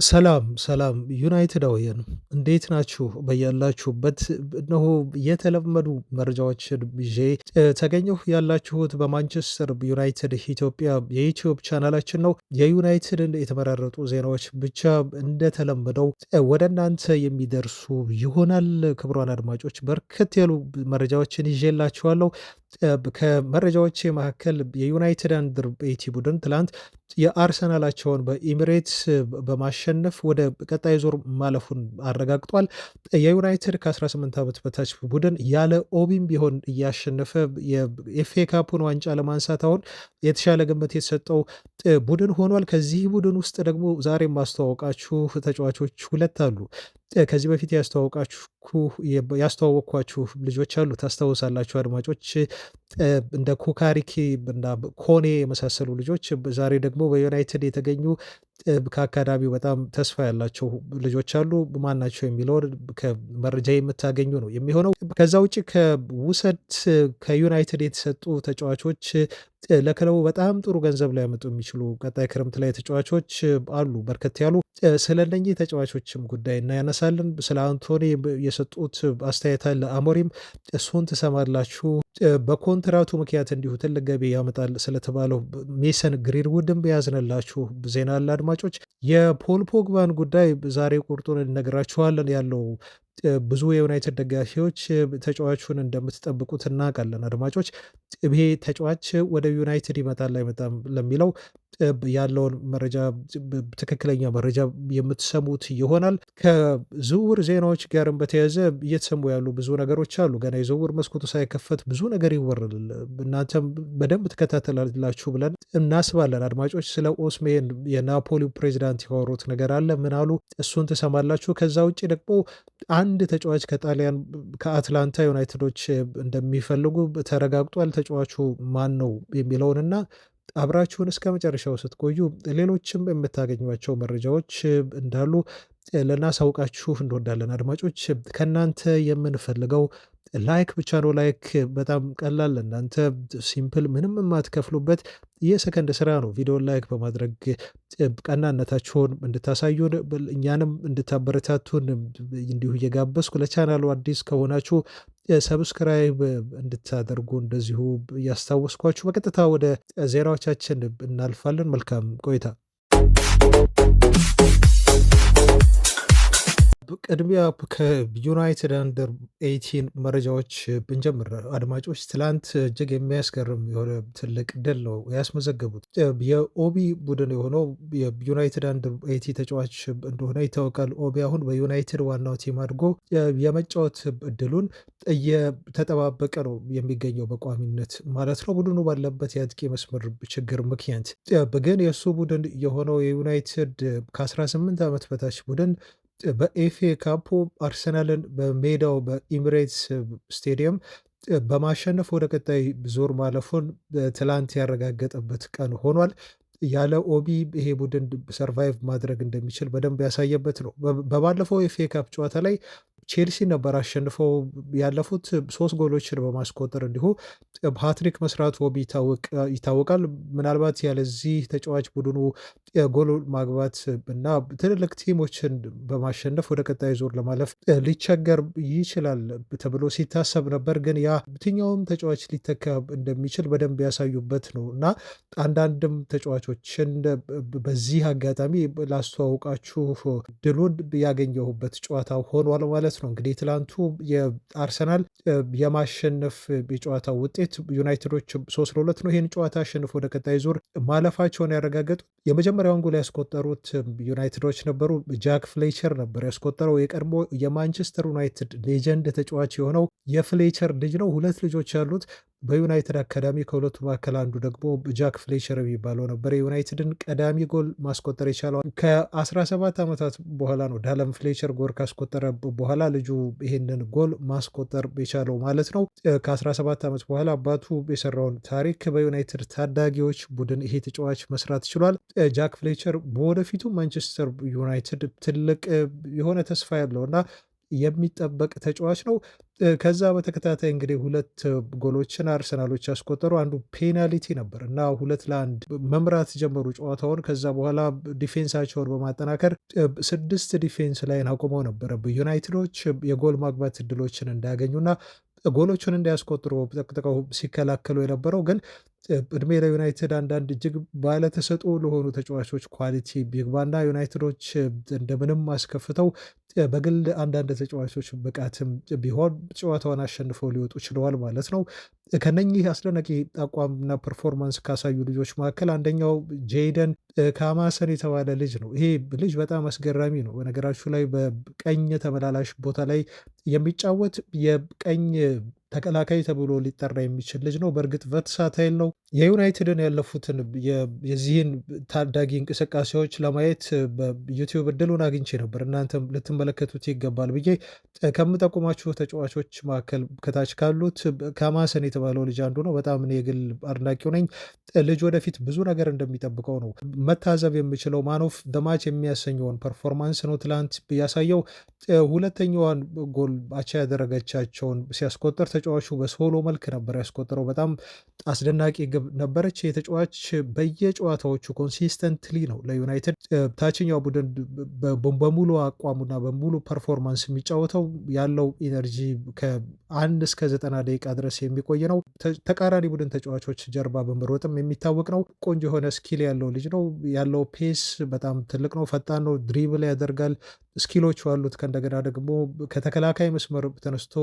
ሰላም ሰላም ዩናይትዳውያን እንዴት ናችሁ? በያላችሁበት እነሆ የተለመዱ መረጃዎችን ይዤ ተገኘሁ። ያላችሁት በማንቸስተር ዩናይትድ ኢትዮጵያ የዩቲዩብ ቻናላችን ነው። የዩናይትድን የተመራረጡ ዜናዎች ብቻ እንደተለመደው ወደ እናንተ የሚደርሱ ይሆናል። ክቡራን አድማጮች በርከት ያሉ መረጃዎችን ይዤላችኋለሁ። ከመረጃዎቼ መካከል የዩናይትድ አንደር 80 ቡድን ትላንት የአርሰናላቸውን በኢሚሬትስ በማሸነፍ ወደ ቀጣይ ዙር ማለፉን አረጋግጧል። የዩናይትድ ከ18 ዓመት በታች ቡድን ያለ ኦቢም ቢሆን እያሸነፈ የኤፍኤ ካፑን ዋንጫ ለማንሳት አሁን የተሻለ ግምት የተሰጠው ቡድን ሆኗል። ከዚህ ቡድን ውስጥ ደግሞ ዛሬ ማስተዋወቃችሁ ተጫዋቾች ሁለት አሉ። ከዚህ በፊት ያስተዋወቅኳችሁ ልጆች አሉ፣ ታስታውሳላችሁ አድማጮች። እንደ ኮካሪኪ እና ኮኔ የመሳሰሉ ልጆች ዛሬ ደግሞ በዩናይትድ የተገኙ ከአካዳሚው በጣም ተስፋ ያላቸው ልጆች አሉ። ማን ናቸው የሚለውን ከመረጃ የምታገኙ ነው የሚሆነው። ከዛ ውጭ ከውሰት ከዩናይትድ የተሰጡ ተጫዋቾች ለክለቡ በጣም ጥሩ ገንዘብ ሊያመጡ የሚችሉ ቀጣይ ክረምት ላይ ተጫዋቾች አሉ በርከት ያሉ። ስለነኚህ ተጫዋቾችም ጉዳይ እናያነሳለን። ስለ አንቶኒ የሰጡት አስተያየት አለ አሞሪም፣ እሱን ትሰማላችሁ። በኮንትራቱ ምክንያት እንዲሁ ትልቅ ገቢ ያመጣል ስለተባለው ሜሰን ግሪንውድም ያዝንላችሁ ዜና አለ አድማጮች። የፖል ፖግባን ጉዳይ ዛሬ ቁርጡን እነግራችኋለን። ያለው ብዙ የዩናይትድ ደጋፊዎች ተጫዋቹን እንደምትጠብቁት እናውቃለን አድማጮች። ይሄ ተጫዋች ወደ ዩናይትድ ይመጣል አይመጣም ለሚለው ያለውን መረጃ ትክክለኛ መረጃ የምትሰሙት ይሆናል። ከዝውውር ዜናዎች ጋርም በተያያዘ እየተሰሙ ያሉ ብዙ ነገሮች አሉ። ገና የዝውውር መስኮቱ ሳይከፈት ብዙ ነገር ይወራል። እናንተም በደንብ ትከታተላላችሁ ብለን እናስባለን አድማጮች። ስለ ኦስሜን የናፖሊው ፕሬዚዳንት ያወሩት ነገር አለ። ምን አሉ? እሱን ትሰማላችሁ። ከዛ ውጭ ደግሞ አንድ ተጫዋች ከጣሊያን ከአትላንታ ዩናይትዶች እንደሚፈልጉ ተረጋግጧል። ተጫዋቹ ማን ነው የሚለውንና አብራችሁን እስከ መጨረሻው ስትቆዩ ሌሎችም የምታገኟቸው መረጃዎች እንዳሉ ልናሳውቃችሁ እንወዳለን አድማጮች። ከእናንተ የምንፈልገው ላይክ ብቻ ነው። ላይክ በጣም ቀላል፣ እናንተ ሲምፕል፣ ምንም የማትከፍሉበት የሰከንድ ስራ ነው። ቪዲዮን ላይክ በማድረግ ቀናነታችሁን እንድታሳዩን እኛንም እንድታበረታቱን እንዲሁ እየጋበዝኩ ለቻናሉ አዲስ ከሆናችሁ ሰብስክራይብ እንድታደርጉ እንደዚሁ እያስታወስኳችሁ በቀጥታ ወደ ዜናዎቻችን እናልፋለን። መልካም ቆይታ። ቅድሚያ ከዩናይትድ አንደር 18 መረጃዎች ብንጀምር አድማጮች፣ ትላንት እጅግ የሚያስገርም የሆነ ትልቅ ድል ነው ያስመዘገቡት። የኦቢ ቡድን የሆነው የዩናይትድ አንደር 80 ተጫዋች እንደሆነ ይታወቃል። ኦቢ አሁን በዩናይትድ ዋናው ቲም አድርጎ የመጫወት እድሉን እየተጠባበቀ ነው የሚገኘው በቋሚነት ማለት ነው። ቡድኑ ባለበት የአጥቂ መስመር ችግር ምክንያት ግን የእሱ ቡድን የሆነው የዩናይትድ ከ18 ዓመት በታች ቡድን በኤፍኤ ካፑ አርሰናልን በሜዳው በኢሚሬትስ ስቴዲየም በማሸነፍ ወደ ቀጣይ ዙር ማለፉን ትላንት ያረጋገጠበት ቀን ሆኗል። ያለ ኦቢ ይሄ ቡድን ሰርቫይቭ ማድረግ እንደሚችል በደንብ ያሳየበት ነው። በባለፈው ኤፍኤ ካፕ ጨዋታ ላይ ቼልሲ ነበር አሸንፈው ያለፉት 3 ጎሎችን በማስቆጠር እንዲሁ ሃትሪክ መስራት ኦቢ ይታወቃል። ምናልባት ያለዚህ ተጫዋች ቡድኑ ጎል ማግባት እና ትልልቅ ቲሞችን በማሸነፍ ወደ ቀጣይ ዙር ለማለፍ ሊቸገር ይችላል ተብሎ ሲታሰብ ነበር። ግን ያ የትኛውም ተጫዋች ሊተካ እንደሚችል በደንብ ያሳዩበት ነው እና አንዳንድም ተጫዋቾችን በዚህ አጋጣሚ ላስተዋውቃችሁ ድሉን ያገኘሁበት ጨዋታ ሆኗል ማለት ነው። እንግዲህ ትላንቱ የአርሰናል የማሸነፍ የጨዋታው ውጤት ዩናይትዶች 3-2 ነው። ይህን ጨዋታ አሸንፎ ወደ ቀጣይ ዙር ማለፋቸውን ያረጋገጡ የመጀመሪያውን ጎል ያስቆጠሩት ዩናይትዶች ነበሩ። ጃክ ፍሌቸር ነበር ያስቆጠረው። የቀድሞ የማንቸስተር ዩናይትድ ሌጀንድ ተጫዋች የሆነው የፍሌቸር ልጅ ነው። 2 ልጆች ያሉት በዩናይትድ አካዳሚ። ከሁለቱ መካከል አንዱ ደግሞ ጃክ ፍሌቸር የሚባለው ነበር። የዩናይትድን ቀዳሚ ጎል ማስቆጠር የቻለው ከ17 ዓመታት በኋላ ነው። ዳለም ፍሌቸር ጎል ካስቆጠረ በኋላ ልጁ ይሄንን ጎል ማስቆጠር የቻለው ማለት ነው። ከ17 ዓመት በኋላ አባቱ የሰራውን ታሪክ በዩናይትድ ታዳጊዎች ቡድን ይሄ ተጫዋች መስራት ችሏል። ጃክ ፍሌቸር በወደፊቱ ማንቸስተር ዩናይትድ ትልቅ የሆነ ተስፋ ያለው እና የሚጠበቅ ተጫዋች ነው። ከዛ በተከታታይ እንግዲህ 2 ጎሎችን አርሰናሎች ያስቆጠሩ። አንዱ ፔናልቲ ነበር እና 2-1 መምራት ጀመሩ ጨዋታውን። ከዛ በኋላ ዲፌንሳቸውን በማጠናከር 6 ዲፌንስ ላይን አቁመው ነበረ ዩናይትዶች የጎል ማግባት እድሎችን እንዳያገኙና ጎሎቹን እንዳያስቆጥሩ ጠቅጥቀው ሲከላከሉ የነበረው። ግን እድሜ ለዩናይትድ አንዳንድ እጅግ ባለተሰጥኦ ለሆኑ ተጫዋቾች ኳሊቲ ቢግባና ዩናይትዶች እንደምንም አስከፍተው በግል አንዳንድ ተጫዋቾች ብቃትም ቢሆን ጨዋታውን አሸንፈው ሊወጡ ችለዋል ማለት ነው። ከነኚህ አስደናቂ አቋምና ፐርፎርማንስ ካሳዩ ልጆች መካከል አንደኛው ጄይደን ካማሰን የተባለ ልጅ ነው። ይሄ ልጅ በጣም አስገራሚ ነው። በነገራችሁ ላይ በቀኝ ተመላላሽ ቦታ ላይ የሚጫወት የቀኝ ተከላካይ ተብሎ ሊጠራ የሚችል ልጅ ነው። በእርግጥ ቨርሳታይል ነው። የዩናይትድን ያለፉትን የዚህን ታዳጊ እንቅስቃሴዎች ለማየት በዩቲዩብ እድሉን አግኝቼ ነበር። እናንተም ልትመለከቱት ይገባል ብዬ ከምጠቁማችሁ ተጫዋቾች መካከል ከታች ካሉት ካማሰን የተባለው ልጅ አንዱ ነው። በጣም እኔ የግል አድናቂው ነኝ። ልጅ ወደፊት ብዙ ነገር እንደሚጠብቀው ነው መታዘብ የምችለው። ማን ኦፍ ዘ ማች የሚያሰኘውን ፐርፎርማንስ ነው ትላንት ያሳየው። ሁለተኛዋን ጎል አቻ ያደረገቻቸውን ሲያስቆጠር ተጫዋቹ በሶሎ መልክ ነበር ያስቆጠረው። በጣም አስደናቂ ግብ ነበረች። የተጫዋች በየጨዋታዎቹ ኮንሲስተንትሊ ነው ለዩናይትድ ታችኛው ቡድን በሙሉ አቋሙና በሙሉ ፐርፎርማንስ የሚጫወተው። ያለው ኢነርጂ ከ1 እስከ 90 ደቂቃ ድረስ የሚቆይ ነው። ተቃራኒ ቡድን ተጫዋቾች ጀርባ በመሮጥም የሚታወቅ ነው። ቆንጆ የሆነ ስኪል ያለው ልጅ ነው። ያለው ፔስ በጣም ትልቅ ነው። ፈጣን ነው። ድሪብል ያደርጋል። ስኪሎቹ አሉት። ከእንደገና ደግሞ ከተከላካይ መስመር ተነስቶ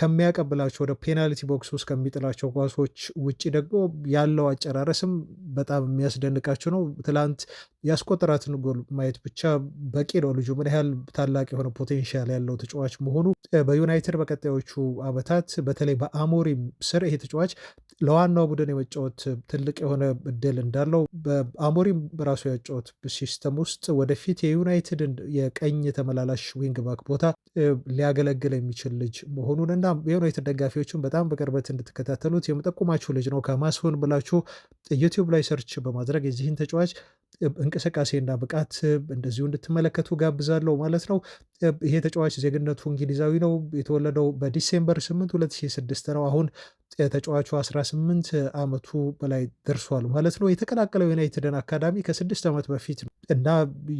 ከሚያቀብላቸው ወደ ፔናልቲ ቦክስ ውስጥ ከሚጥላቸው ኳሶች ውጭ ደግሞ ያለው አጨራረስም በጣም የሚያስደንቃቸው ነው። ትላንት ያስቆጠራትን ጎል ማየት ብቻ በቂ ነው። ልጁ ምን ያህል ታላቅ የሆነ ፖቴንሻል ያለው ተጫዋች መሆኑ በዩናይትድ በቀጣዮቹ ዓመታት በተለይ በአሞሪም ስር ይሄ ተጫዋች ለዋናው ቡድን የመጫወት ትልቅ የሆነ እድል እንዳለው በአሞሪም በራሱ ያጫወት ሲስተም ውስጥ ወደፊት የዩናይትድን የቀኝ ተመላላሽ ዊንግ ባክ ቦታ ሊያገለግል የሚችል ልጅ መሆኑን እና የዩናይትድ ደጋፊዎችን በጣም በቅርበት እንድትከታተሉት የምጠቁማችሁ ልጅ ነው። ከማስሆን ብላችሁ ዩቲዩብ ላይ ሰርች በማድረግ የዚህን ተጫዋች እንቅስቃሴና ብቃት እንደዚሁ እንድትመለከቱ ጋብዛለሁ ማለት ነው። ይሄ ተጫዋች ዜግነቱ እንግሊዛዊ ነው። የተወለደው በዲሴምበር 8 2006 ነው። አሁን ተጫዋቹ 18 ዓመቱ በላይ ደርሷል ማለት ነው። የተቀላቀለው ዩናይትድን አካዳሚ ከ6 ዓመት በፊት ነው እና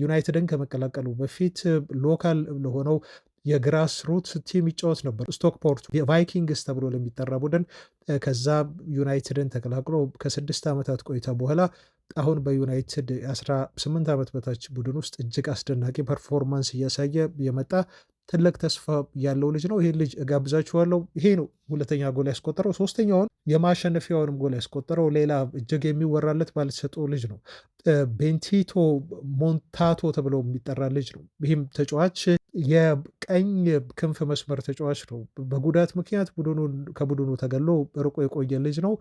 ዩናይትድን ከመቀላቀሉ በፊት ሎካል ለሆነው የግራስ ሩት ቲም ይጫወት ነበር። ስቶክፖርት ቫይኪንግስ ተብሎ ለሚጠራ ቡድን ከዛ ዩናይትድን ተቀላቅሎ ከ6 ዓመታት ቆይታ በኋላ አሁን በዩናይትድ 18 ዓመት በታች ቡድን ውስጥ እጅግ አስደናቂ ፐርፎርማንስ እያሳየ የመጣ ትልቅ ተስፋ ያለው ልጅ ነው። ይሄ ልጅ እጋብዛችኋለሁ። ይሄ ነው ሁለተኛ ጎል ያስቆጠረው። ሶስተኛውን የማሸነፊያውንም ጎል ያስቆጠረው ሌላ እጅግ የሚወራለት ባለተሰጥኦ ልጅ ነው። ቤንቲቶ ሞንታቶ ተብሎ የሚጠራ ልጅ ነው። ይህም ተጫዋች የቀኝ ክንፍ መስመር ተጫዋች ነው። በጉዳት ምክንያት ከቡድኑ ተገሎ ርቆ የቆየ ልጅ ነው።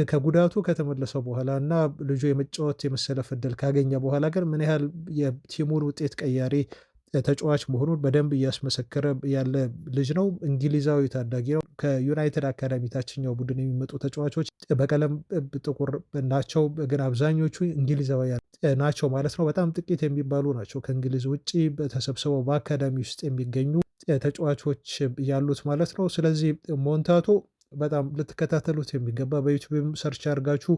ከጉዳቱ ከተመለሰ በኋላ እና ልጁ የመጫወት የመሰለፍ ዕድል ካገኘ በኋላ ግን ምን ያህል የቲሙን ውጤት ቀያሪ ተጫዋች መሆኑን በደንብ እያስመሰከረ ያለ ልጅ ነው። እንግሊዛዊ ታዳጊ ነው። ከዩናይትድ አካዳሚ ታችኛው ቡድን የሚመጡ ተጫዋቾች በቀለም ጥቁር ናቸው፣ ግን አብዛኞቹ እንግሊዛውያን ናቸው ማለት ነው። በጣም ጥቂት የሚባሉ ናቸው ከእንግሊዝ ውጭ ተሰብስበው በአካዳሚ ውስጥ የሚገኙ ተጫዋቾች ያሉት ማለት ነው። ስለዚህ ሞንታቶ በጣም ልትከታተሉት የሚገባ በዩቲዩብም ሰርች አድርጋችሁ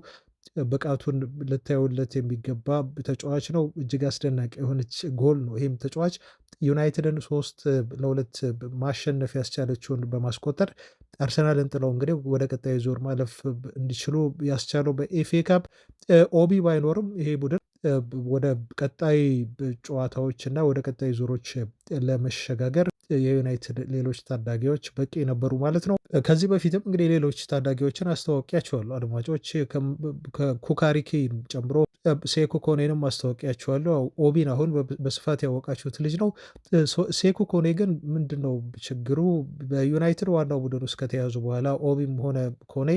ብቃቱን ልታዩለት የሚገባ ተጫዋች ነው። እጅግ አስደናቂ የሆነች ጎል ነው። ይህም ተጫዋች ዩናይትድን 3-2 ማሸነፍ ያስቻለችውን በማስቆጠር አርሰናልን ጥለው እንግዲህ ወደ ቀጣይ ዙር ማለፍ እንዲችሉ ያስቻለው በኤፍኤ ካፕ። ኦቢ ባይኖርም ይሄ ቡድን ወደ ቀጣይ ጨዋታዎች እና ወደ ቀጣይ ዙሮች ለመሸጋገር የዩናይትድ ሌሎች ታዳጊዎች በቂ ነበሩ ማለት ነው። ከዚህ በፊትም እንግዲህ ሌሎች ታዳጊዎችን አስተዋወቂያቸዋለሁ አድማጮች፣ ከኩካሪኪ ጨምሮ ሴኩ ኮኔንም አስተዋወቂያቸዋለሁ። ኦቢን አሁን በስፋት ያወቃችሁት ልጅ ነው። ሴኩ ኮኔ ግን ምንድን ነው ችግሩ? በዩናይትድ ዋናው ቡድን ውስጥ ከተያዙ በኋላ ኦቢም ሆነ ኮኔ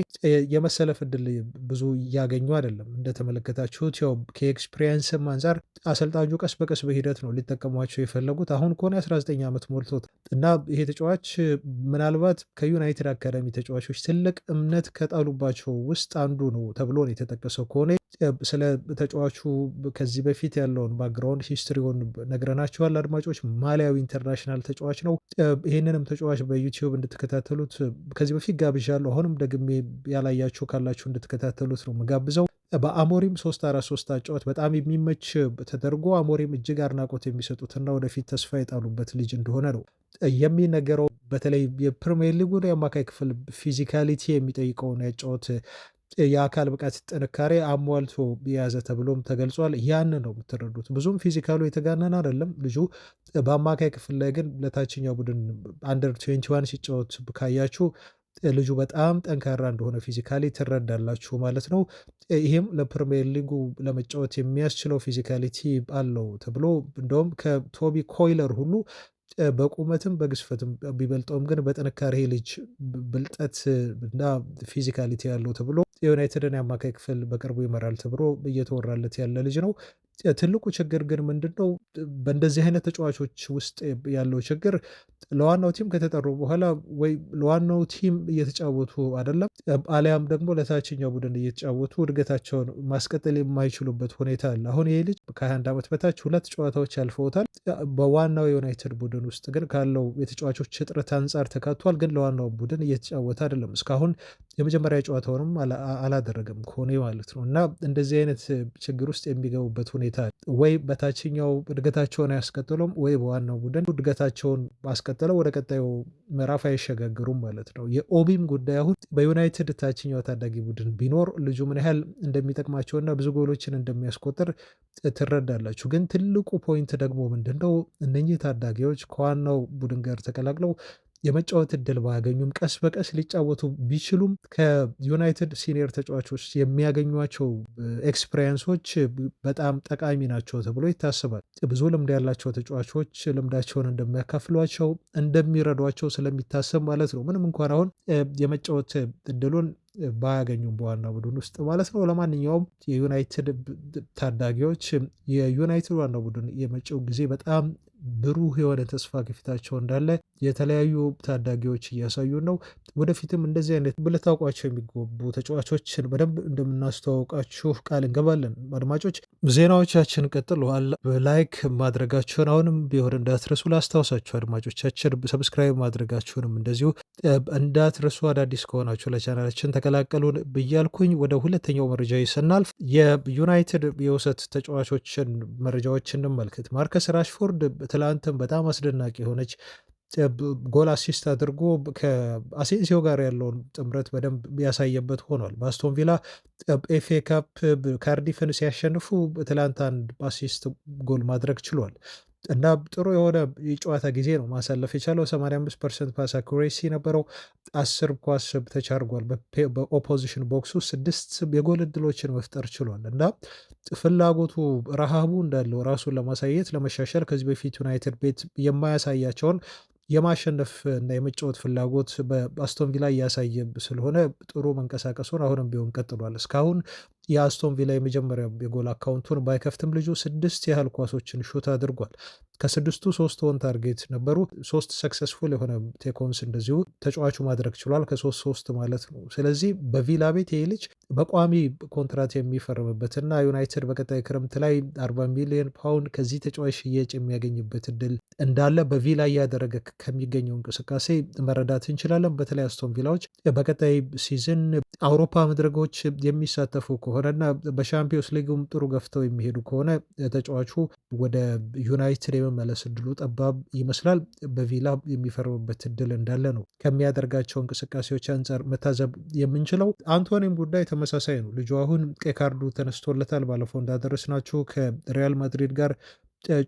የመሰለፍ ዕድል ብዙ እያገኙ አይደለም። እንደተመለከታችሁት ያው ከኤክስፒሪየንስም አንጻር አሰልጣኙ ቀስ በቀስ በሂደት ነው ሊጠቀሟቸው የፈለጉት። አሁን ኮኔ 19 ዓመት ሞልቶት እና ይሄ ተጫዋች ምናልባት ከዩናይትድ የዩናይትድ አካዳሚ ተጫዋቾች ትልቅ እምነት ከጣሉባቸው ውስጥ አንዱ ነው ተብሎ ነው የተጠቀሰው። ከሆነ ስለ ተጫዋቹ ከዚህ በፊት ያለውን ባክግራውንድ ሂስትሪውን ነግረናቸዋል አድማጮች። ማሊያዊ ኢንተርናሽናል ተጫዋች ነው። ይህንንም ተጫዋች በዩቲዩብ እንድትከታተሉት ከዚህ በፊት ጋብዣለሁ። አሁንም ደግሜ ያላያችሁ ካላችሁ እንድትከታተሉት ነው ምጋብዘው። በአሞሪም 3-4-3 አጫወት በጣም የሚመች ተደርጎ አሞሪም እጅግ አድናቆት የሚሰጡትና ወደፊት ተስፋ የጣሉበት ልጅ እንደሆነ ነው የሚነገረው። በተለይ የፕሪሚየር ሊጉን የአማካይ ክፍል ፊዚካሊቲ የሚጠይቀውን ያጫወት የአካል ብቃት ጥንካሬ አሟልቶ የያዘ ተብሎም ተገልጿል። ያን ነው የምትረዱት። ብዙም ፊዚካሉ የተጋነን አይደለም ልጁ። በአማካይ ክፍል ላይ ግን ለታችኛው ቡድን አንደር 21 ሲጫወት ካያችሁ ልጁ በጣም ጠንካራ እንደሆነ ፊዚካሊ ትረዳላችሁ ማለት ነው። ይህም ለፕሪሚየር ሊጉ ለመጫወት የሚያስችለው ፊዚካሊቲ አለው ተብሎ እንደውም ከቶቢ ኮይለር ሁሉ በቁመትም በግዝፈትም ቢበልጠውም ግን በጥንካሬ ልጅ ብልጠት እና ፊዚካሊቲ ያለው ተብሎ የዩናይትድን የአማካይ ክፍል በቅርቡ ይመራል ተብሎ እየተወራለት ያለ ልጅ ነው። ትልቁ ችግር ግን ምንድን ነው? በእንደዚህ አይነት ተጫዋቾች ውስጥ ያለው ችግር ለዋናው ቲም ከተጠሩ በኋላ ወይ ለዋናው ቲም እየተጫወቱ አይደለም፣ አሊያም ደግሞ ለታችኛው ቡድን እየተጫወቱ እድገታቸውን ማስቀጠል የማይችሉበት ሁኔታ አለ። አሁን ይሄ ልጅ ከ21 ዓመት በታች 2 ጨዋታዎች ያልፈውታል። በዋናው የዩናይትድ ቡድን ውስጥ ግን ካለው የተጫዋቾች እጥረት አንጻር ተካቷል። ግን ለዋናው ቡድን እየተጫወተ አይደለም። እስካሁን የመጀመሪያ ጨዋታውንም አላደረገም ከሆነ ማለት ነው። እና እንደዚህ አይነት ችግር ውስጥ የሚገቡበት ሁኔታ ወይ በታችኛው እድገታቸውን አያስቀጥሉም ወይ በዋናው ቡድን እድገታቸውን ማስቀጥለው ወደ ቀጣዩ ምዕራፍ አይሸጋገሩም ማለት ነው። የኦቢም ጉዳይ አሁን በዩናይትድ ታችኛው ታዳጊ ቡድን ቢኖር ልጁ ምን ያህል እንደሚጠቅማቸውና ብዙ ጎሎችን እንደሚያስቆጥር ትረዳላችሁ። ግን ትልቁ ፖይንት ደግሞ ምንድነው? እነኚህ ታዳጊዎች ከዋናው ቡድን ጋር ተቀላቅለው የመጫወት እድል ባያገኙም ቀስ በቀስ ሊጫወቱ ቢችሉም ከዩናይትድ ሲኒየር ተጫዋቾች የሚያገኟቸው ኤክስፔሪንሶች በጣም ጠቃሚ ናቸው ተብሎ ይታሰባል። ብዙ ልምድ ያላቸው ተጫዋቾች ልምዳቸውን እንደሚያካፍሏቸው እንደሚረዷቸው ስለሚታሰብ ማለት ነው። ምንም እንኳን አሁን የመጫወት እድሉን ባያገኙም በዋና ቡድን ውስጥ ማለት ነው። ለማንኛውም የዩናይትድ ታዳጊዎች የዩናይትድ ዋና ቡድን የመጪው ጊዜ በጣም ብሩህ የሆነ ተስፋ ከፊታቸው እንዳለ የተለያዩ ታዳጊዎች እያሳዩ ነው። ወደፊትም እንደዚህ አይነት ልታውቋቸው የሚገቡ ተጫዋቾችን በደንብ እንደምናስተዋውቃችሁ ቃል እንገባለን። አድማጮች ዜናዎቻችን ቀጥለዋል። ላይክ ማድረጋችሁን አሁንም ቢሆን እንዳትረሱ ላስታውሳችሁ። አድማጮቻችን ሰብስክራይብ ማድረጋችሁንም እንደዚሁ እንዳትረሱ። አዳዲስ ከሆናችሁ ለቻናላችን ተቀላቀሉን ብያልኩኝ ወደ ሁለተኛው መረጃ ስናልፍ የዩናይትድ የውሰት ተጫዋቾችን መረጃዎች እንመልከት። ማርከስ ራሽፎርድ ትላንትም በጣም አስደናቂ የሆነች ጎል አሲስት አድርጎ ከአሴንሲዮ ጋር ያለውን ጥምረት በደንብ ያሳየበት ሆኗል። በአስቶን ቪላ ኤፍኤ ካፕ ካርዲፍን ሲያሸንፉ ትላንት አንድ አሲስት ጎል ማድረግ ችሏል እና ጥሩ የሆነ የጨዋታ ጊዜ ነው ማሳለፍ የቻለው። 85% ፓስ አኩሬሲ ነበረው። 10 ኳስ ተቻርጓል። በኦፖዚሽን ቦክሱ 6 የጎል እድሎችን መፍጠር ችሏል እና ፍላጎቱ ረሃቡ እንዳለው ራሱን ለማሳየት ለመሻሻል ከዚህ በፊት ዩናይትድ ቤት የማያሳያቸውን የማሸነፍ እና የመጫወት ፍላጎት በአስቶን ቪላ እያሳየ ስለሆነ ጥሩ መንቀሳቀሱን አሁንም ቢሆን ቀጥሏል። እስካሁን የአስቶን ቪላ የመጀመሪያ የጎል አካውንቱን ባይከፍትም ልጁ 6 ያህል ኳሶችን ሹት አድርጓል። ከ6ቱ 3 ኦን ታርጌት ነበሩ። 3 ሰክሰስፉል የሆነ ቴኮንስ እንደዚሁ ተጫዋቹ ማድረግ ችሏል። ከ3 ማለት ነው። ስለዚህ በቪላ ቤት ይህ ልጅ በቋሚ ኮንትራት የሚፈርምበትና ዩናይትድ በቀጣይ ክረምት ላይ 40 ሚሊዮን ፓውንድ ከዚህ ተጫዋች ሽያጭ የሚያገኝበት እድል እንዳለ በቪላ እያደረገ ከሚገኘው እንቅስቃሴ መረዳት እንችላለን። በተለይ አስቶን ቪላዎች በቀጣይ ሲዝን አውሮፓ መድረኮች የሚሳተፉ ከሆነና በሻምፒዮንስ ሊግም ጥሩ ገፍተው የሚሄዱ ከሆነ ተጫዋቹ ወደ ዩናይትድ የመመለስ እድሉ ጠባብ ይመስላል። በቪላ የሚፈርምበት እድል እንዳለ ነው ከሚያደርጋቸው እንቅስቃሴዎች አንጻር መታዘብ የምንችለው። አንቶኒም ጉዳይ ተመሳሳይ ነው። ልጁ አሁን ቀይ ካርዱ ተነስቶለታል። ባለፈው እንዳደረስናችሁ ከሪያል ማድሪድ ጋር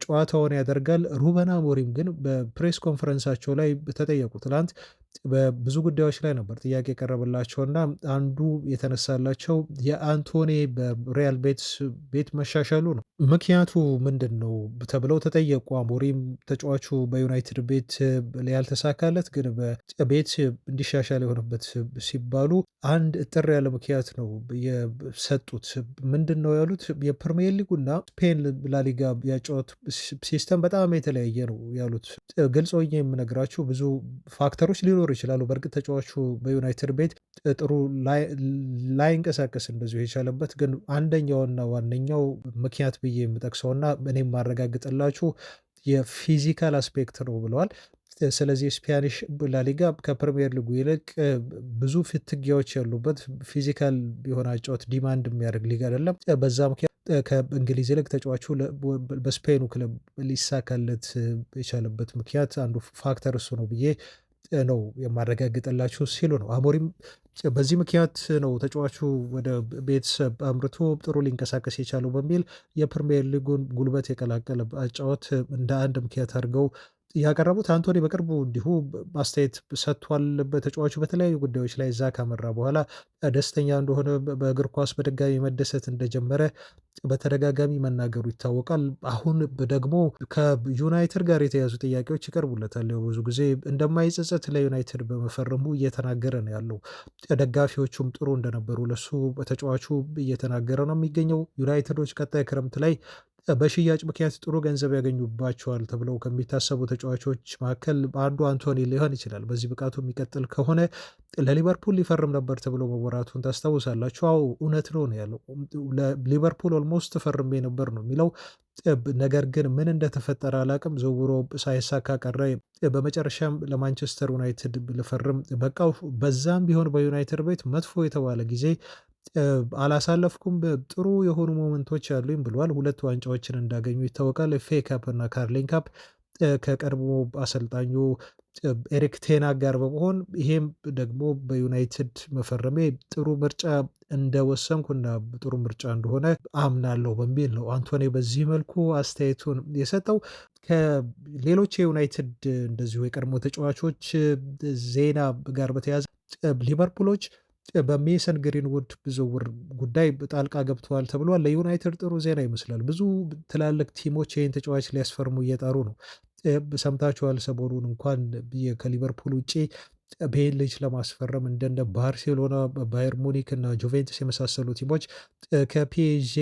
ጨዋታውን ያደርጋል። ሩበን አሞሪም ግን በፕሬስ ኮንፈረንሳቸው ላይ ተጠየቁ። ትላንት በብዙ ጉዳዮች ላይ ነበር ጥያቄ የቀረበላቸውና አንዱ የተነሳላቸው የአንቶኒ በሪያል ቤት መሻሻሉ ነው። ምክንያቱ ምንድን ነው ተብለው ተጠየቁ። አሞሪም ተጫዋቹ በዩናይትድ ቤት ያልተሳካለት ግን በቤት እንዲሻሻል የሆነበት ሲባሉ አንድ እጥር ያለ ምክንያት ነው የሰጡት። ምንድን ነው ያሉት? የፕሪሚየር ሊጉና ስፔን ላሊጋ ያጫወት ሲስተም በጣም የተለያየ ነው ያሉት። ግልጽ ሆኜ የምነግራችሁ ብዙ ፋክተሮች ሊኖሩ ሊኖሩ ይችላሉ። በእርግጥ ተጫዋቹ በዩናይትድ ቤት ጥሩ ላይንቀሳቀስ እንደዚሁ የቻለበት ግን አንደኛውና ዋነኛው ምክንያት ብዬ የምጠቅሰውና እኔም ማረጋግጥላችሁ የፊዚካል አስፔክት ነው ብለዋል። ስለዚህ ስፓኒሽ ላሊጋ ከፕሪሚየር ሊጉ ይልቅ ብዙ ፍትጊያዎች ያሉበት ፊዚካል የሆነ አጨዋወት ዲማንድ የሚያደርግ ሊግ አይደለም። በዛ ምክንያት ከእንግሊዝ ይልቅ ተጫዋቹ በስፔኑ ክለብ ሊሳካለት የቻለበት ምክንያት አንዱ ፋክተር እሱ ነው ብዬ ነው የማረጋግጥላችሁ ሲሉ ነው አሞሪም። በዚህ ምክንያት ነው ተጫዋቹ ወደ ቤተሰብ አምርቶ ጥሩ ሊንቀሳቀስ የቻለው በሚል የፕሪሚየር ሊጉን ጉልበት የቀላቀለ አጨዋወት እንደ አንድ ምክንያት አድርገው ያቀረቡት። አንቶኒ በቅርቡ እንዲሁ አስተያየት ሰጥቷል። በተጫዋቹ በተለያዩ ጉዳዮች ላይ እዛ ካመራ በኋላ ደስተኛ እንደሆነ በእግር ኳስ በድጋሚ መደሰት እንደጀመረ በተደጋጋሚ መናገሩ ይታወቃል። አሁን ደግሞ ከዩናይትድ ጋር የተያዙ ጥያቄዎች ይቀርቡለታል። ብዙ ጊዜ እንደማይጸጸት ለዩናይትድ በመፈረሙ እየተናገረ ነው ያለው። ደጋፊዎቹም ጥሩ እንደነበሩ ለሱ በተጫዋቹ እየተናገረ ነው የሚገኘው። ዩናይትዶች ቀጣይ ክረምት ላይ በሽያጭ ምክንያት ጥሩ ገንዘብ ያገኙባቸዋል ተብለው ከሚታሰቡ ተጫዋቾች መካከል አንዱ አንቶኒ ሊሆን ይችላል። በዚህ ብቃቱ የሚቀጥል ከሆነ ለሊቨርፑል ሊፈርም ነበር ተብሎ መወራቱን ታስታውሳላችሁ። አዎ እውነት ነው ያለው። ለሊቨርፑል ኦልሞስት ፈርሜ ነበር ነው የሚለው። ነገር ግን ምን እንደተፈጠረ አላቅም፣ ዝውውሩ ሳይሳካ ቀረ። በመጨረሻም ለማንቸስተር ዩናይትድ ልፈርም በቃው። በዛም ቢሆን በዩናይትድ ቤት መጥፎ የተባለ ጊዜ አላሳለፍኩም፣ ጥሩ የሆኑ ሞመንቶች አሉኝ ብሏል። ሁለት ዋንጫዎችን እንዳገኙ ይታወቃል። ኤፍ ኤ ካፕ እና ካርሊን ካፕ ከቀድሞ አሰልጣኙ ኤሪክ ቴና ጋር በመሆን ይሄም ደግሞ በዩናይትድ መፈረሜ ጥሩ ምርጫ እንደወሰንኩና ጥሩ ምርጫ እንደሆነ አምናለሁ በሚል ነው አንቶኒ በዚህ መልኩ አስተያየቱን የሰጠው። ከሌሎች የዩናይትድ እንደዚሁ የቀድሞ ተጫዋቾች ዜና ጋር በተያያዘ ሊቨርፑሎች በሜሰን ግሪንውድ ዝውውር ጉዳይ ጣልቃ ገብተዋል ተብሏል። ለዩናይትድ ጥሩ ዜና ይመስላል። ብዙ ትላልቅ ቲሞች ይህን ተጫዋች ሊያስፈርሙ እየጣሩ ነው። ሰምታችኋል። ሰሞኑን እንኳን ከሊቨርፑል ውጭ ቤን ልጅ ለማስፈረም እንደነ ባርሴሎና፣ ባየር ሙኒክ እና ጁቬንትስ የመሳሰሉ ቲሞች ከፒኤስዤ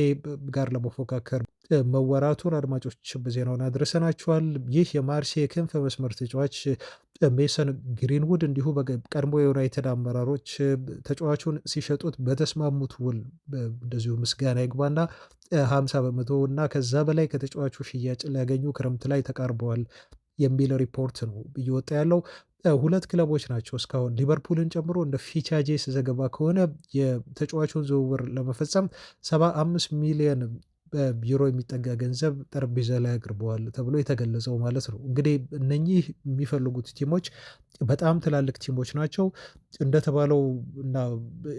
ጋር ለመፎካከር መወራቱን አድማጮች በዜናውን አድርሰናችኋል። ይህ የማርሴ ክንፍ መስመር ተጫዋች ሜሰን ግሪንውድ እንዲሁ ቀድሞ የዩናይትድ አመራሮች ተጫዋቹን ሲሸጡት በተስማሙት ውል እንደዚሁ ምስጋና ይግባና 50 በመቶ እና ከዛ በላይ ከተጫዋቹ ሽያጭ ሊያገኙ ክረምት ላይ ተቃርበዋል የሚል ሪፖርት ነው እየወጣ ያለው። ሁለት ክለቦች ናቸው እስካሁን ሊቨርፑልን ጨምሮ እንደ ፊቻጄስ ዘገባ ከሆነ የተጫዋቹን ዝውውር ለመፈጸም 75 ሚሊዮን ዩሮ የሚጠጋ ገንዘብ ጠረጴዛ ላይ አቅርበዋል ተብሎ የተገለጸው ማለት ነው። እንግዲህ እነኚህ የሚፈልጉት ቲሞች በጣም ትላልቅ ቲሞች ናቸው። እንደተባለው እና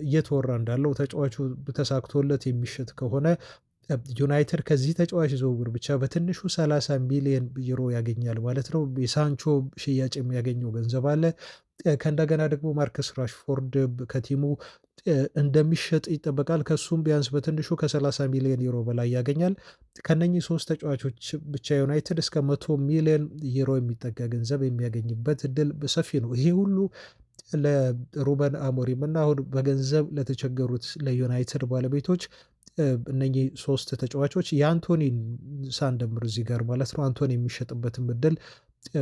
እየተወራ እንዳለው ተጫዋቹ ተሳክቶለት የሚሸጥ ከሆነ ዩናይትድ ከዚህ ተጫዋች ዝውውር ብቻ በትንሹ 30 ሚሊዮን ዩሮ ያገኛል ማለት ነው። የሳንቾ ሽያጭ የሚያገኘው ገንዘብ አለ። ከእንደገና ደግሞ ማርከስ ራሽፎርድ ከቲሙ እንደሚሸጥ ይጠበቃል። ከሱም ቢያንስ በትንሹ ከ30 ሚሊዮን ዩሮ በላይ ያገኛል። ከነኚህ ሶስት ተጫዋቾች ብቻ ዩናይትድ እስከ 100 ሚሊዮን ዩሮ የሚጠጋ ገንዘብ የሚያገኝበት እድል ሰፊ ነው። ይሄ ሁሉ ለሩበን አሞሪም እና አሁን በገንዘብ ለተቸገሩት ለዩናይትድ ባለቤቶች እነኚህ ሶስት ተጫዋቾች የአንቶኒን ሳንደምር እዚህ ጋር ማለት ነው አንቶኒ የሚሸጥበትን እድል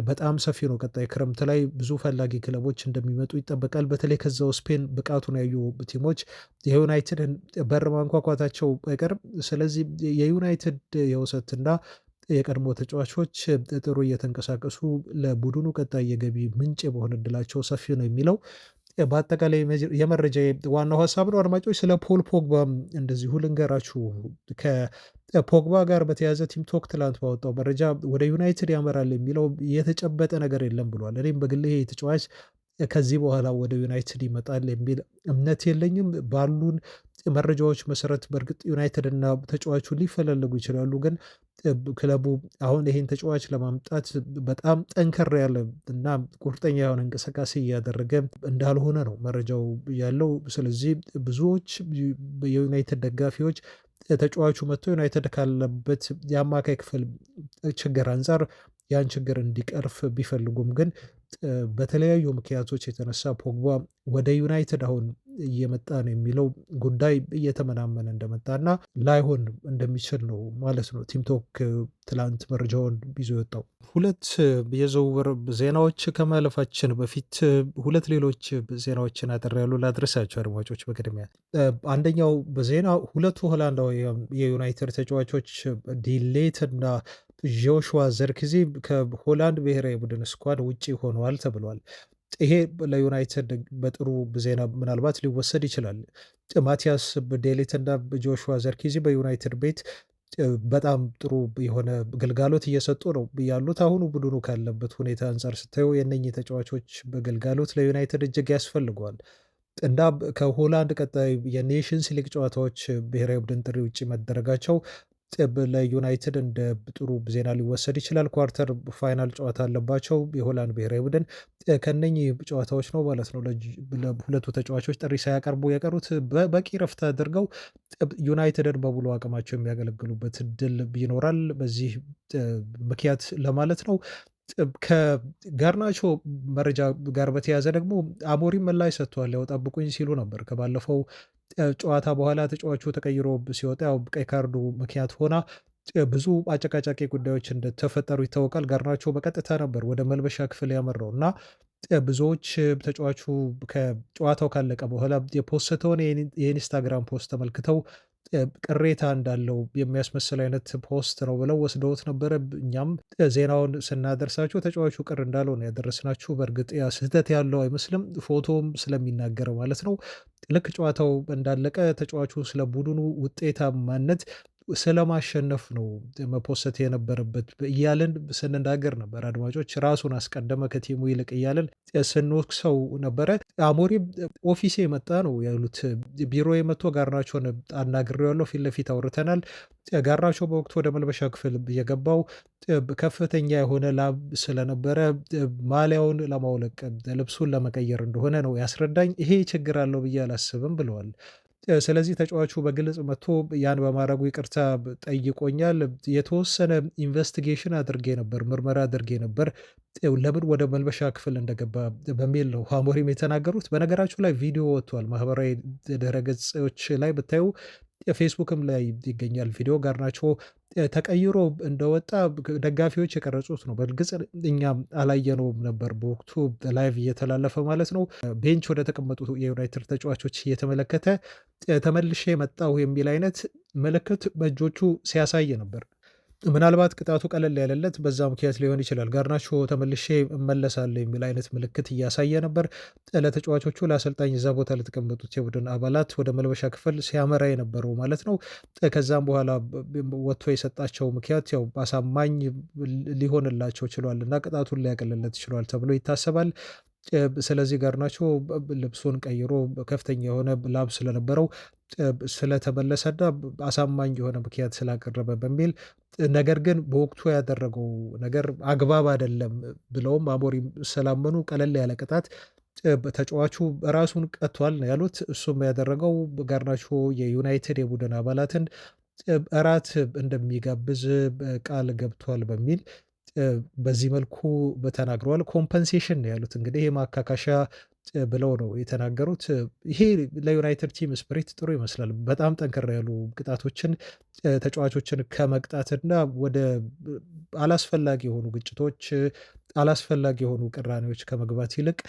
በጣም ሰፊ ነው። ቀጣይ ክረምት ላይ ብዙ ፈላጊ ክለቦች እንደሚመጡ ይጠበቃል። በተለይ ከዛው ስፔን ብቃቱን ያዩ ቲሞች የዩናይትድን በር ማንኳኳታቸው አይቀርም። ስለዚህ የዩናይትድ የውሰትና የቀድሞ ተጫዋቾች ጥሩ እየተንቀሳቀሱ ለቡድኑ ቀጣይ የገቢ ምንጭ የመሆን እድላቸው ሰፊ ነው የሚለው በአጠቃላይ የመረጃ ዋናው ሀሳብ ነው። አድማጮች ስለ ፖል ፖግባ እንደዚሁ ልንገራችሁ። ከፖግባ ጋር በተያያዘ ቲምቶክ ትላንት ባወጣው መረጃ ወደ ዩናይትድ ያመራል የሚለው የተጨበጠ ነገር የለም ብሏል። እኔም በግሌ ተጫዋች ከዚህ በኋላ ወደ ዩናይትድ ይመጣል የሚል እምነት የለኝም። ባሉን መረጃዎች መሰረት በእርግጥ ዩናይትድ እና ተጫዋቹ ሊፈላለጉ ይችላሉ። ግን ክለቡ አሁን ይሄን ተጫዋች ለማምጣት በጣም ጠንከር ያለ እና ቁርጠኛ የሆነ እንቅስቃሴ እያደረገ እንዳልሆነ ነው መረጃው ያለው። ስለዚህ ብዙዎች የዩናይትድ ደጋፊዎች ተጫዋቹ መጥቶ ዩናይትድ ካለበት የአማካይ ክፍል ችግር አንጻር ያን ችግር እንዲቀርፍ ቢፈልጉም ግን በተለያዩ ምክንያቶች የተነሳ ፖግባ ወደ ዩናይትድ አሁን እየመጣ ነው የሚለው ጉዳይ እየተመናመነ እንደመጣና ላይሆን እንደሚችል ነው ማለት ነው ቲምቶክ ትላንት መረጃውን ይዞ የወጣው። ሁለት የዝውውር ዜናዎች ከማለፋችን በፊት ሁለት ሌሎች ዜናዎችን አጠር ያሉ ላድርሳቸው አድማጮች። በቅድሚያ አንደኛው ዜና ሁለቱ ሆላንዳዊ የዩናይትድ ተጫዋቾች ዲሌት እና ጆሹዋ ዘርክዚ ከሆላንድ ብሔራዊ ቡድን ስኳድ ውጪ ሆነዋል ተብሏል። ይሄ ለዩናይትድ በጥሩ ዜና ምናልባት ሊወሰድ ይችላል። ማቲያስ ዴሊት እና ጆሹዋ ዘርኪዚ በዩናይትድ ቤት በጣም ጥሩ የሆነ ግልጋሎት እየሰጡ ነው ያሉት። አሁኑ ቡድኑ ካለበት ሁኔታ አንጻር ስታዩ የእነኚህ ተጫዋቾች በግልጋሎት ለዩናይትድ እጅግ ያስፈልገዋል እና ከሆላንድ ቀጣይ የኔሽንስ ሊግ ጨዋታዎች ብሔራዊ ቡድን ጥሪ ውጭ መደረጋቸው ለዩናይትድ እንደ ጥሩ ዜና ሊወሰድ ይችላል። ኳርተር ፋይናል ጨዋታ አለባቸው የሆላንድ ብሔራዊ ቡድን። ከነኚህ ጨዋታዎች ነው ማለት ነው ለሁለቱ ተጫዋቾች ጥሪ ሳያቀርቡ የቀሩት በቂ ረፍት አድርገው ዩናይትድን በሙሉ አቅማቸው የሚያገለግሉበት እድል ይኖራል በዚህ ምክንያት ለማለት ነው። ከጋርናቾ መረጃ ጋር በተያያዘ ደግሞ አሞሪም ምላሽ ሰጥተዋል። ያው ጠብቁኝ ሲሉ ነበር ከባለፈው ጨዋታ በኋላ ተጫዋቹ ተቀይሮ ሲወጣ ያው ቀይ ካርዱ ምክንያት ሆና ብዙ አጨቃጫቂ ጉዳዮች እንደተፈጠሩ ይታወቃል። ጋርናቾ በቀጥታ ነበር ወደ መልበሻ ክፍል ያመራው እና ብዙዎች ተጫዋቹ ከጨዋታው ካለቀ በኋላ የፖስተውን የኢንስታግራም ፖስት ተመልክተው ቅሬታ እንዳለው የሚያስመስል አይነት ፖስት ነው ብለው ወስደውት ነበረ። እኛም ዜናውን ስናደርሳቸው ተጫዋቹ ቅር እንዳለው ነው ያደረስናችሁ። በእርግጥ ያ ስህተት ያለው አይመስልም፣ ፎቶም ስለሚናገረው ማለት ነው። ልክ ጨዋታው እንዳለቀ ተጫዋቹ ስለ ቡድኑ ውጤታማነት ስለማሸነፍ ነው መፖሰት የነበረበት እያልን ስንናገር ነበር። አድማጮች ራሱን አስቀደመ ከቲሙ ይልቅ እያልን ስንወቅሰው ነበረ። አሞሪም ኦፊሴ የመጣ ነው ያሉት። ቢሮ የመጥቶ ጋርናቾን አናግሬዋለሁ፣ ፊት ለፊት አውርተናል። ጋርናቾ በወቅቱ ወደ መልበሻ ክፍል የገባው ከፍተኛ የሆነ ላብ ስለነበረ ማሊያውን ለማውለቅ ልብሱን ለመቀየር እንደሆነ ነው ያስረዳኝ። ይሄ ችግር አለው ብዬ አላስብም ብለዋል። ስለዚህ ተጫዋቹ በግልጽ መጥቶ ያን በማድረጉ ይቅርታ ጠይቆኛል። የተወሰነ ኢንቨስቲጌሽን አድርጌ ነበር፣ ምርመራ አድርጌ ነበር ለምን ወደ መልበሻ ክፍል እንደገባ በሚል ነው አሞሪም የተናገሩት። በነገራችሁ ላይ ቪዲዮ ወጥቷል ማህበራዊ ድረገጾች ላይ ብታዩ ፌስቡክም ላይ ይገኛል ቪዲዮ። ጋርናቾ ተቀይሮ እንደወጣ ደጋፊዎች የቀረጹት ነው። በእርግጥ እኛም አላየነውም ነበር በወቅቱ ላይቭ እየተላለፈ ማለት ነው። ቤንች ወደ ተቀመጡ የዩናይትድ ተጫዋቾች እየተመለከተ ተመልሼ መጣሁ የሚል አይነት ምልክት በእጆቹ ሲያሳይ ነበር። ምናልባት ቅጣቱ ቀለል ያለለት በዛ ምክንያት ሊሆን ይችላል። ጋርናቾ ተመልሼ እመለሳለሁ የሚል አይነት ምልክት እያሳየ ነበር ለተጫዋቾቹ፣ ለአሰልጣኝ እዛ ቦታ ለተቀመጡት የቡድን አባላት ወደ መልበሻ ክፍል ሲያመራ የነበረው ማለት ነው። ከዛም በኋላ ወጥቶ የሰጣቸው ምክንያት ያው አሳማኝ ሊሆንላቸው ችሏል እና ቅጣቱን ሊያቀልለት ችሏል ተብሎ ይታሰባል። ስለዚህ ጋርናቾ ልብሱን ቀይሮ ከፍተኛ የሆነ ላብ ስለነበረው ስለተመለሰና አሳማኝ የሆነ ምክንያት ስላቀረበ በሚል ነገር ግን በወቅቱ ያደረገው ነገር አግባብ አይደለም ብለውም አሞሪም ስላመኑ ቀለል ያለ ቅጣት ተጫዋቹ ራሱን ቀጥቷል ነው ያሉት። እሱም ያደረገው ጋርናቾ የዩናይትድ የቡድን አባላትን እራት እንደሚጋብዝ ቃል ገብቷል በሚል በዚህ መልኩ ተናግረዋል። ኮምፐንሴሽን ነው ያሉት እንግዲህ ይሄ ማካካሻ ብለው ነው የተናገሩት። ይሄ ለዩናይትድ ቲም ስፕሪት ጥሩ ይመስላል። በጣም ጠንከር ያሉ ቅጣቶችን ተጫዋቾችን ከመቅጣትና ወደ አላስፈላጊ የሆኑ ግጭቶች፣ አላስፈላጊ የሆኑ ቅራኔዎች ከመግባት ይልቅ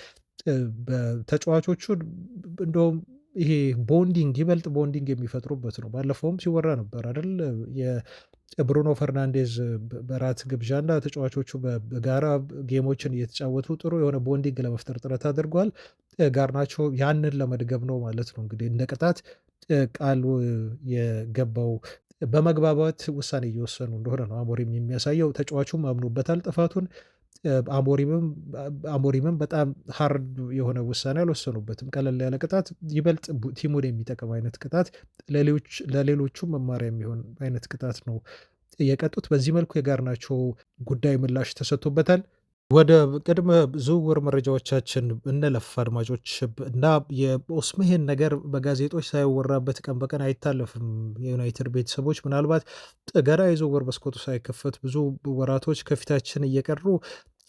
በተጫዋቾቹን እንደውም ይሄ ቦንዲንግ ይበልጥ ቦንዲንግ የሚፈጥሩበት ነው። ባለፈውም ሲወራ ነበር አይደል የብሩኖ ፈርናንዴዝ በራት ግብዣና ተጫዋቾቹ በጋራ ጌሞችን እየተጫወቱ ጥሩ የሆነ ቦንዲንግ ለመፍጠር ጥረት አድርጓል። ጋርናቾ ያንን ለመድገም ነው ማለት ነው እንግዲህ እንደ ቅጣት ቃሉ የገባው። በመግባባት ውሳኔ እየወሰኑ እንደሆነ ነው አሞሪም የሚያሳየው። ተጫዋቹም አምኖበታል ጥፋቱን። አሞሪምም በጣም ሃርድ የሆነ ውሳኔ አልወሰኑበትም። ቀለል ያለ ቅጣት፣ ይበልጥ ቲሙን የሚጠቅም አይነት ቅጣት፣ ለሌሎቹም መማሪያ የሚሆን አይነት ቅጣት ነው የቀጡት። በዚህ መልኩ የጋርናቾ ጉዳይ ምላሽ ተሰጥቶበታል። ወደ ቅድመ ዝውውር መረጃዎቻችን እንለፍ አድማጮች እና የኦስሜሄን ነገር በጋዜጦች ሳይወራበት ቀን በቀን አይታለፍም። የዩናይትድ ቤተሰቦች ምናልባት ገና የዝውውር መስኮቱ ሳይከፈት ብዙ ወራቶች ከፊታችን እየቀሩ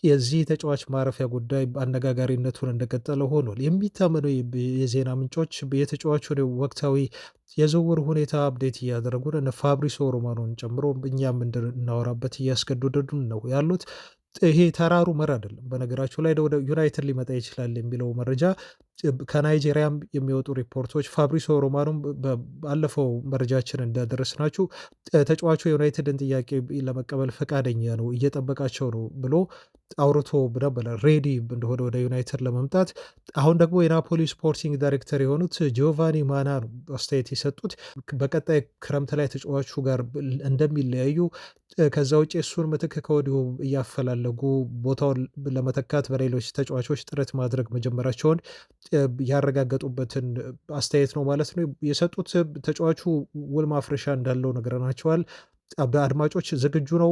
የዚህ ተጫዋች ማረፊያ ጉዳይ አነጋጋሪነቱን እንደቀጠለ ሆኗል። የሚታመኑ የዜና ምንጮች የተጫዋቹን ወቅታዊ የዝውውር ሁኔታ አፕዴት እያደረጉን እነ ፋብሪሶ ሮማኖን ጨምሮ እኛም እንድናወራበት እያስገደዱን ነው ያሉት። ይሄ ተራ ሩመር አይደለም። በነገራችሁ ላይ ወደ ዩናይትድ ሊመጣ ይችላል የሚለው መረጃ ከናይጄሪያም የሚወጡ ሪፖርቶች ፋብሪሶ ሮማኖም ባለፈው መረጃችን እንዳደረስናችሁ ተጫዋቹ የዩናይትድን ጥያቄ ለመቀበል ፈቃደኛ ነው፣ እየጠበቃቸው ነው ብሎ አውርቶ ነበር ሬዲ እንደሆነ ወደ ዩናይትድ ለመምጣት። አሁን ደግሞ የናፖሊ ስፖርቲንግ ዳይሬክተር የሆኑት ጂዮቫኒ ማና ነው አስተያየት የሰጡት። በቀጣይ ክረምት ላይ ተጫዋቹ ጋር እንደሚለያዩ ከዛ ውጭ እሱን ምትክ ከወዲሁ እያፈላለጉ ቦታውን ለመተካት በሌሎች ተጫዋቾች ጥረት ማድረግ መጀመራቸውን ያረጋገጡበትን አስተያየት ነው ማለት ነው የሰጡት። ተጫዋቹ ውል ማፍረሻ እንዳለው ነግረናቸዋል። በአድማጮች ዝግጁ ነው።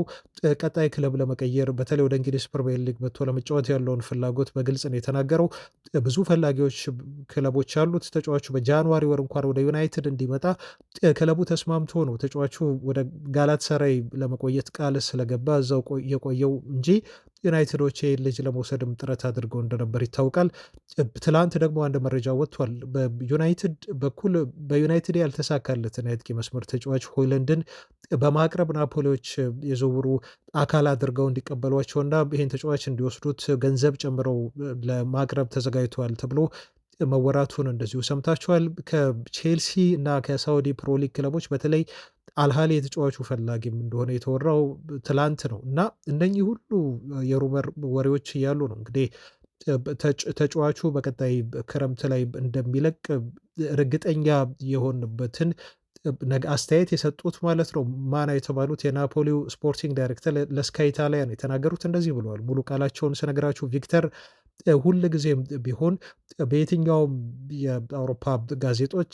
ቀጣይ ክለብ ለመቀየር በተለይ ወደ እንግሊዝ ፕሪሚየር ሊግ መጥቶ ለመጫወት ያለውን ፍላጎት በግልጽ ነው የተናገረው። ብዙ ፈላጊዎች ክለቦች አሉት። ተጫዋቹ በጃንዋሪ ወር እንኳን ወደ ዩናይትድ እንዲመጣ ክለቡ ተስማምቶ ነው ተጫዋቹ ወደ ጋላት ሰራይ ለመቆየት ቃል ስለገባ እዛው የቆየው እንጂ ዩናይትዶች ይህን ልጅ ለመውሰድም ጥረት አድርገው እንደነበር ይታወቃል። ትላንት ደግሞ አንድ መረጃ ወጥቷል። በዩናይትድ በኩል በዩናይትድ ያልተሳካለትን የአጥቂ መስመር ተጫዋች ሆይለንድን በማቅረብ ናፖሊዎች የዝውውሩ አካል አድርገው እንዲቀበሏቸውና ይህን ተጫዋች እንዲወስዱት ገንዘብ ጨምረው ለማቅረብ ተዘጋጅተዋል ተብሎ መወራቱን እንደዚሁ ሰምታችኋል። ከቼልሲ እና ከሳውዲ ፕሮሊግ ክለቦች በተለይ አልሃሊ የተጫዋቹ ፈላጊም እንደሆነ የተወራው ትላንት ነው እና እነኚህ ሁሉ የሩመር ወሬዎች እያሉ ነው እንግዲህ ተጫዋቹ በቀጣይ ክረምት ላይ እንደሚለቅ እርግጠኛ የሆንበትን አስተያየት የሰጡት ማለት ነው። ማና የተባሉት የናፖሊው ስፖርቲንግ ዳይሬክተር ለስካይ ኢታሊያ ነው የተናገሩት። እንደዚህ ብለዋል። ሙሉ ቃላቸውን ስነግራችሁ ቪክተር ሁል ጊዜም ቢሆን በየትኛውም የአውሮፓ ጋዜጦች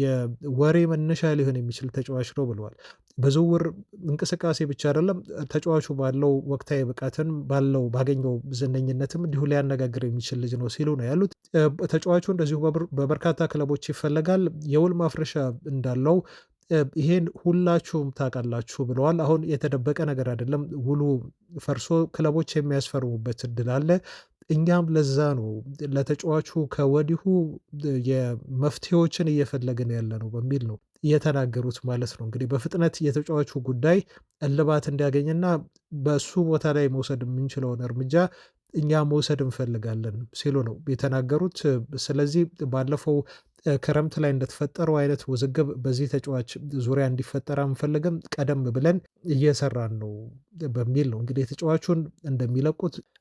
የወሬ መነሻ ሊሆን የሚችል ተጫዋች ነው ብለዋል። በዝውውር እንቅስቃሴ ብቻ አይደለም ተጫዋቹ ባለው ወቅታዊ ብቃትን ባገኘው ዝነኝነትም እንዲሁ ሊያነጋግር የሚችል ልጅ ነው ሲሉ ነው ያሉት። ተጫዋቹ እንደዚሁ በበርካታ ክለቦች ይፈለጋል። የውል ማፍረሻ እንዳለው ይሄን ሁላችሁም ታውቃላችሁ ብለዋል። አሁን የተደበቀ ነገር አይደለም። ውሉ ፈርሶ ክለቦች የሚያስፈርሙበት እድል አለ። እኛም ለዛ ነው ለተጫዋቹ ከወዲሁ የመፍትሄዎችን እየፈለግን ያለ ነው በሚል ነው የተናገሩት ማለት ነው። እንግዲህ በፍጥነት የተጫዋቹ ጉዳይ እልባት እንዲያገኝና በሱ ቦታ ላይ መውሰድ የምንችለውን እርምጃ እኛ መውሰድ እንፈልጋለን ሲሉ ነው የተናገሩት። ስለዚህ ባለፈው ክረምት ላይ እንደተፈጠረው አይነት ውዝግብ በዚህ ተጫዋች ዙሪያ እንዲፈጠር አንፈልግም፣ ቀደም ብለን እየሰራን ነው በሚል ነው እንግዲህ ተጫዋቹን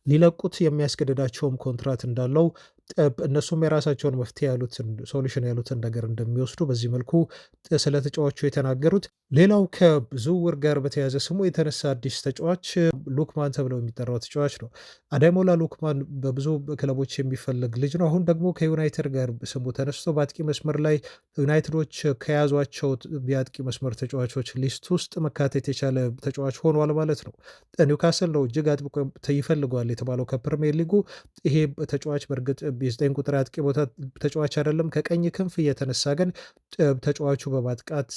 ሊለቁት የሚያስገድዳቸውም ኮንትራት እንዳለው እነሱም የራሳቸውን መፍትሄ ያሉትን ሶሉሽን ያሉትን ነገር እንደሚወስዱ በዚህ መልኩ ስለ ተጫዋቹ የተናገሩት። ሌላው ከዝውውር ጋር በተያያዘ ስሙ የተነሳ አዲስ ተጫዋች ሉክማን ተብለው የሚጠራው ተጫዋች ነው። አዳሞላ ሉክማን በብዙ ክለቦች የሚፈለግ ልጅ ነው። አሁን ደግሞ ከዩናይትድ ጋር ስሙ ተነስቶ በአጥቂ መስመር ላይ ዩናይትዶች ከያዟቸው የአጥቂ መስመር ተጫዋቾች ሊስት ውስጥ መካተት የቻለ ተጫዋች ሆኗል ማለት ነው። ኒውካስል ነው እጅግ አጥብቆ ይፈልገዋል የተባለው ከፕሪሚየር ሊጉ። ይሄ ተጫዋች በእርግጥ የ9 ቁጥር አጥቂ ቦታ ተጫዋች አይደለም። ከቀኝ ክንፍ እየተነሳ ግን ተጫዋቹ በማጥቃት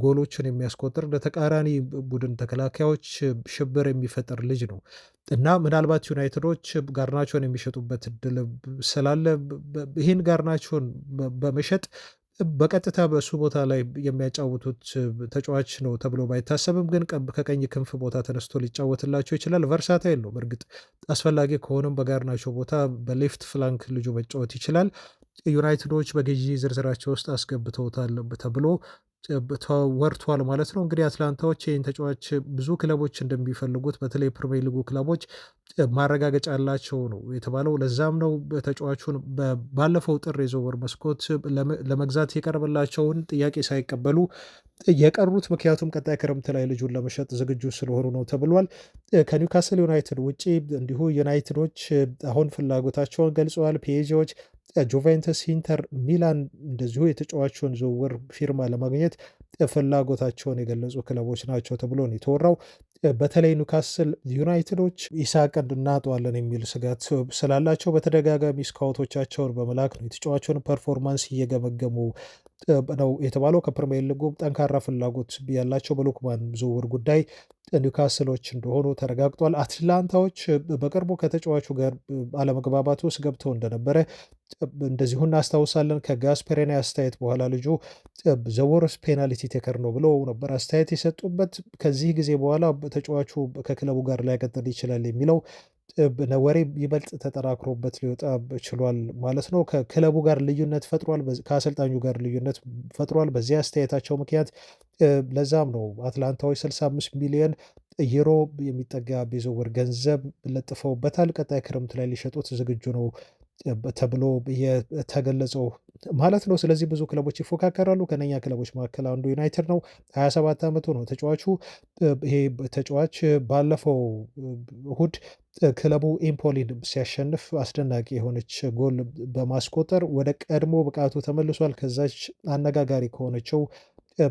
ጎሎችን የሚያስቆጥር ለተቃራኒ ቡድን ተከላካዮች ሽብር የሚፈጠር ልጅ ነው እና ምናልባት ዩናይትዶች ጋርናቾን የሚሸጡበት እድል ስላለ ይህን ጋርናቾን በመሸጥ በቀጥታ በእሱ ቦታ ላይ የሚያጫውቱት ተጫዋች ነው ተብሎ ባይታሰብም ግን ከቀኝ ክንፍ ቦታ ተነስቶ ሊጫወትላቸው ይችላል። ቨርሳታይል ነው። በእርግጥ አስፈላጊ ከሆነም በጋርናቾ ቦታ በሌፍት ፍላንክ ልጁ መጫወት ይችላል። ዩናይትዶች በግዢ ዝርዝራቸው ውስጥ አስገብተውታል ተብሎ ተወርቷል ማለት ነው። እንግዲህ አትላንታዎች ይህን ተጫዋች ብዙ ክለቦች እንደሚፈልጉት በተለይ ፕሪሚየር ሊጉ ክለቦች ማረጋገጫ ያላቸው ነው የተባለው። ለዛም ነው ተጫዋቹን ባለፈው ጥር የዝውውር መስኮት ለመግዛት የቀረበላቸውን ጥያቄ ሳይቀበሉ የቀሩት። ምክንያቱም ቀጣይ ክረምት ላይ ልጁን ለመሸጥ ዝግጁ ስለሆኑ ነው ተብሏል። ከኒውካስል ዩናይትድ ውጪ እንዲሁ ዩናይትዶች አሁን ፍላጎታቸውን ገልጸዋል። ፒኤስጂዎች፣ ጁቬንተስ፣ ኢንተር ሚላን እንደዚሁ የተጫዋቹን ዝውውር ፊርማ ለማግኘት ፍላጎታቸውን የገለጹ ክለቦች ናቸው ተብሎ ነው የተወራው። በተለይ ኒውካስል ዩናይትዶች ኢሳቅን እናጠዋለን የሚል ስጋት ስላላቸው በተደጋጋሚ ስካውቶቻቸውን በመላክ ነው የተጫዋቹን ፐርፎርማንስ እየገመገሙ ነው የተባለው። ከፕሪሚየር ሊጉ ጠንካራ ፍላጎት ያላቸው በሉክማን ዝውውር ጉዳይ ኒውካስሎች እንደሆኑ ተረጋግጧል። አትላንታዎች በቅርቡ ከተጫዋቹ ጋር አለመግባባት ውስጥ ገብተው እንደነበረ እንደዚሁ እናስታውሳለን። ከጋስፔሬኒ አስተያየት በኋላ ልጁ ዘወርስ ፔናልቲ ቴከር ነው ብለው ነበር አስተያየት የሰጡበት። ከዚህ ጊዜ በኋላ ተጫዋቹ ከክለቡ ጋር ላይቀጥል ይችላል የሚለው ወሬ ይበልጥ ተጠናክሮበት ሊወጣ ችሏል ማለት ነው። ከክለቡ ጋር ልዩነት ፈጥሯል፣ ከአሰልጣኙ ጋር ልዩነት ፈጥሯል በዚህ አስተያየታቸው ምክንያት። ለዛም ነው አትላንታዎች 65 ሚሊዮን ዩሮ የሚጠጋ የዝውውር ገንዘብ ለጥፈውበታል። ቀጣይ ክረምት ላይ ሊሸጡት ዝግጁ ነው ተብሎ የተገለጸው ማለት ነው። ስለዚህ ብዙ ክለቦች ይፎካከራሉ። ከነኛ ክለቦች መካከል አንዱ ዩናይትድ ነው። 27 ዓመቱ ነው ተጫዋቹ። ይሄ ተጫዋች ባለፈው እሁድ ክለቡ ኤምፖሊን ሲያሸንፍ አስደናቂ የሆነች ጎል በማስቆጠር ወደ ቀድሞ ብቃቱ ተመልሷል። ከዛች አነጋጋሪ ከሆነችው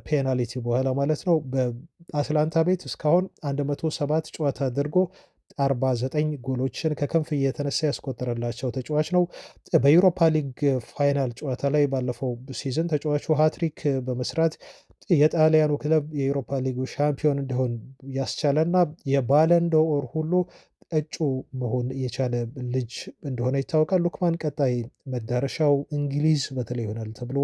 ፔናልቲ በኋላ ማለት ነው። በአትላንታ ቤት እስካሁን 107 ጨዋታ አድርጎ 49 ጎሎችን ከክንፍ እየተነሳ ያስቆጠረላቸው ተጫዋች ነው። በዩሮፓ ሊግ ፋይናል ጨዋታ ላይ ባለፈው ሲዝን ተጫዋቹ ሃትሪክ በመስራት የጣሊያኑ ክለብ የዩሮፓ ሊጉ ሻምፒዮን እንዲሆን ያስቻለና የባለንዶር ሁሉ እጩ መሆን የቻለ ልጅ እንደሆነ ይታወቃል። ሉክማን ቀጣይ መዳረሻው እንግሊዝ በተለይ ይሆናል ተብሎ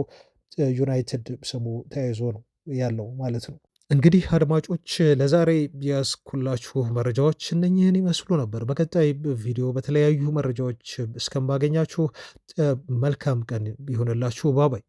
ዩናይትድ ስሙ ተያይዞ ነው ያለው ማለት ነው። እንግዲህ አድማጮች ለዛሬ ያስኩላችሁ መረጃዎች እነኚህን ይመስሉ ነበር። በቀጣይ ቪዲዮ በተለያዩ መረጃዎች እስከማገኛችሁ መልካም ቀን ይሆንላችሁ። ባባይ